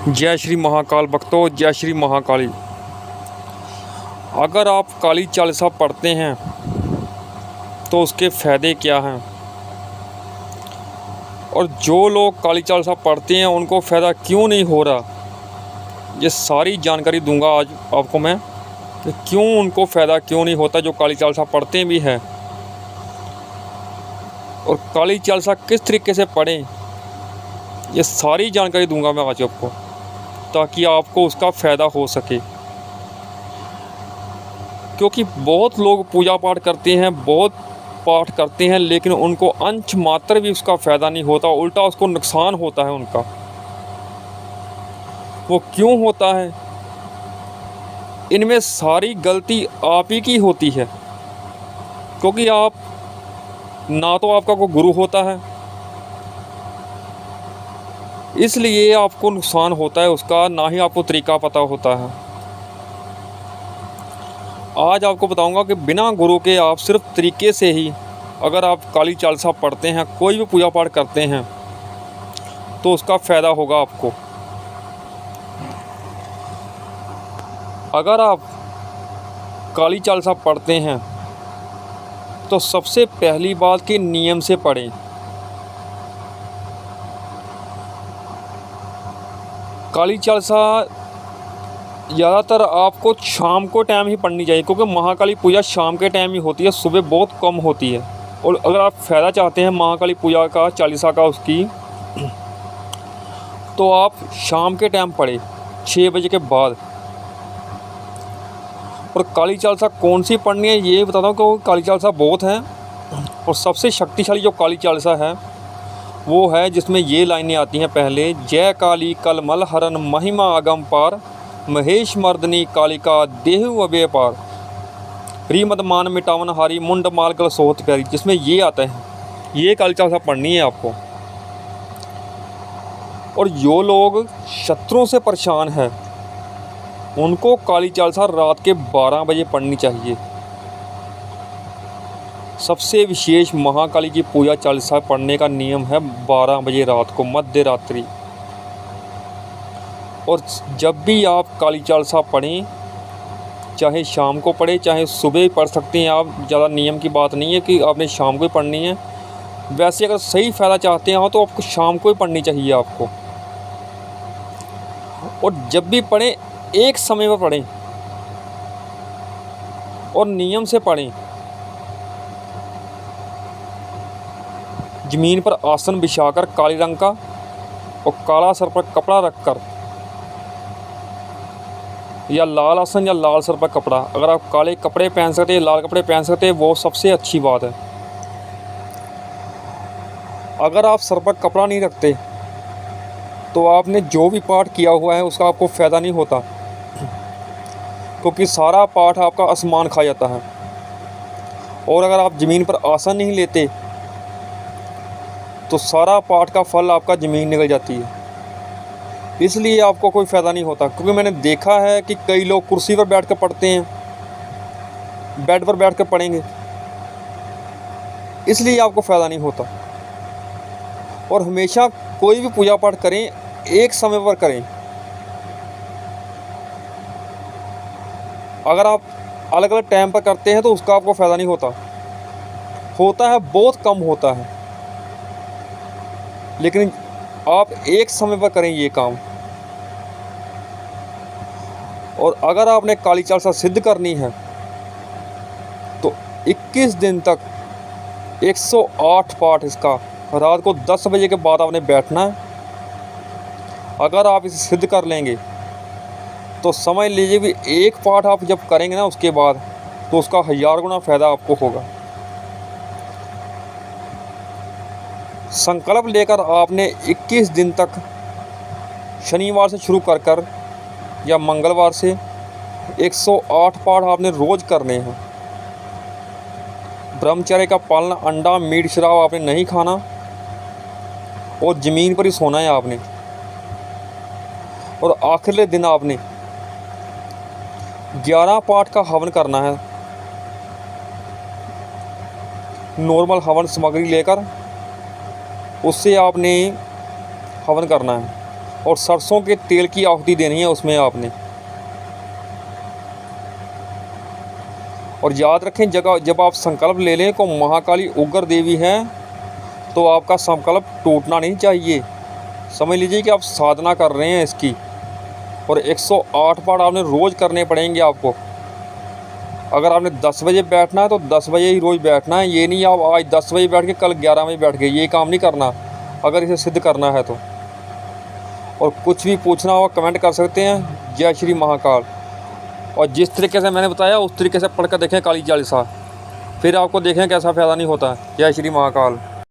जय श्री महाकाल भक्तों, जय श्री महाकाली। अगर आप काली चालीसा पढ़ते हैं तो उसके फ़ायदे क्या हैं, और जो लोग काली चालीसा पढ़ते हैं उनको फ़ायदा क्यों नहीं हो रहा, ये सारी जानकारी दूंगा आज आपको मैं कि क्यों उनको फ़ायदा क्यों नहीं होता जो काली चालीसा पढ़ते भी हैं, और काली चालीसा किस तरीके से पढ़ें, ये सारी जानकारी दूंगा मैं आज आपको, ताकि आपको उसका फ़ायदा हो सके। क्योंकि बहुत लोग पूजा पाठ करते हैं, बहुत पाठ करते हैं, लेकिन उनको अंश मात्र भी उसका फ़ायदा नहीं होता, उल्टा उसको नुकसान होता है उनका। वो क्यों होता है? इनमें सारी गलती आप ही की होती है, क्योंकि आप ना तो आपका कोई गुरु होता है, इसलिए आपको नुकसान होता है उसका, ना ही आपको तरीका पता होता है। आज आपको बताऊंगा कि बिना गुरु के आप सिर्फ तरीके से ही अगर आप काली चालीसा पढ़ते हैं, कोई भी पूजा पाठ करते हैं, तो उसका फ़ायदा होगा आपको। अगर आप काली चालीसा पढ़ते हैं तो सबसे पहली बात कि नियम से पढ़ें। काली चालीसा ज़्यादातर आपको शाम को टाइम ही पढ़नी चाहिए, क्योंकि महाकाली पूजा शाम के टाइम ही होती है, सुबह बहुत कम होती है। और अगर आप फ़ायदा चाहते हैं महाकाली पूजा का, चालीसा का उसकी, तो आप शाम के टाइम पढ़ें 6 बजे के बाद। और काली चालीसा कौन सी पढ़नी है ये बताता हूँ, क्योंकि काली चालीसा बहुत हैं, और सबसे शक्तिशाली जो काली चालीसा है वो है जिसमें ये लाइनें आती हैं पहले। जय काली कलमल हरन महिमा अगम पार, महेश मर्दनी कालिका देहु अभय पार, श्रीमद मान मिटावन हारी मुंड मालगल सोहत प्यारी, जिसमें ये आता है। ये काली चालीसा पढ़नी है आपको। और जो लोग शत्रुओं से परेशान हैं उनको काली चालीसा रात के 12 बजे पढ़नी चाहिए। सबसे विशेष महाकाली की पूजा चालीसा पढ़ने का नियम है 12 बजे रात को, मध्य रात्रि। और जब भी आप काली चालीसा पढ़ें, चाहे शाम को पढ़ें चाहे सुबह पढ़ सकते हैं आप, ज़्यादा नियम की बात नहीं है कि आपने शाम को ही पढ़नी है। वैसे अगर सही फ़ायदा चाहते हैं तो आपको शाम को ही पढ़नी चाहिए आपको। और जब भी पढ़ें एक समय पर पढ़ें और नियम से पढ़ें। ज़मीन पर आसन बिछाकर काले रंग का और काला सर पर कपड़ा रखकर, या लाल आसन या लाल सर पर कपड़ा, अगर आप काले कपड़े पहन सकते हैं, लाल कपड़े पहन सकते हैं, वो सबसे अच्छी बात है। अगर आप सर पर कपड़ा नहीं रखते तो आपने जो भी पाठ किया हुआ है उसका आपको फ़ायदा नहीं होता, क्योंकि सारा पाठ आपका आसमान खा जाता है। और अगर आप ज़मीन पर आसन नहीं लेते तो सारा पाठ का फल आपका ज़मीन निकल जाती है, इसलिए आपको कोई फ़ायदा नहीं होता। क्योंकि मैंने देखा है कि कई लोग कुर्सी पर बैठ कर पढ़ते हैं, बेड पर बैठ कर पढ़ेंगे, इसलिए आपको फ़ायदा नहीं होता। और हमेशा कोई भी पूजा पाठ करें एक समय पर करें। अगर आप अलग अलग टाइम पर करते हैं तो उसका आपको फ़ायदा नहीं होता, होता है बहुत कम होता है, लेकिन आप एक समय पर करें ये काम। और अगर आपने काली चालीसा सिद्ध करनी है तो 21 दिन तक 108 पाठ इसका, रात को 10 बजे के बाद आपने बैठना है। अगर आप इसे सिद्ध कर लेंगे तो समझ लीजिए कि एक पाठ आप जब करेंगे ना उसके बाद, तो उसका 1000 गुना फ़ायदा आपको होगा। संकल्प लेकर आपने 21 दिन तक, शनिवार से शुरू कर या मंगलवार से 108 पाठ आपने रोज़ करने हैं। ब्रह्मचर्य का पालन, अंडा मीट शराब आपने नहीं खाना, और ज़मीन पर ही सोना है आपने। और आखिरी दिन आपने 11 पाठ का हवन करना है, नॉर्मल हवन सामग्री लेकर उससे आपने हवन करना है। और सरसों के तेल की आहुति देनी है उसमें आपने। और याद रखें, जब आप संकल्प ले लें को महाकाली उग्र देवी हैं, तो आपका संकल्प टूटना नहीं चाहिए। समझ लीजिए कि आप साधना कर रहे हैं इसकी, और 108 पाठ आपने रोज़ करने पड़ेंगे आपको। अगर आपने 10 बजे बैठना है तो 10 बजे ही रोज़ बैठना है। ये नहीं आप आज 10 बजे बैठ के कल 11 बजे बैठ गए, ये काम नहीं करना अगर इसे सिद्ध करना है तो। और कुछ भी पूछना हो कमेंट कर सकते हैं। जय श्री महाकाल। और जिस तरीके से मैंने बताया उस तरीके से पढ़ कर देखें काली चालीसा, फिर आपको देखें कैसा फ़ायदा नहीं होता। जय श्री महाकाल।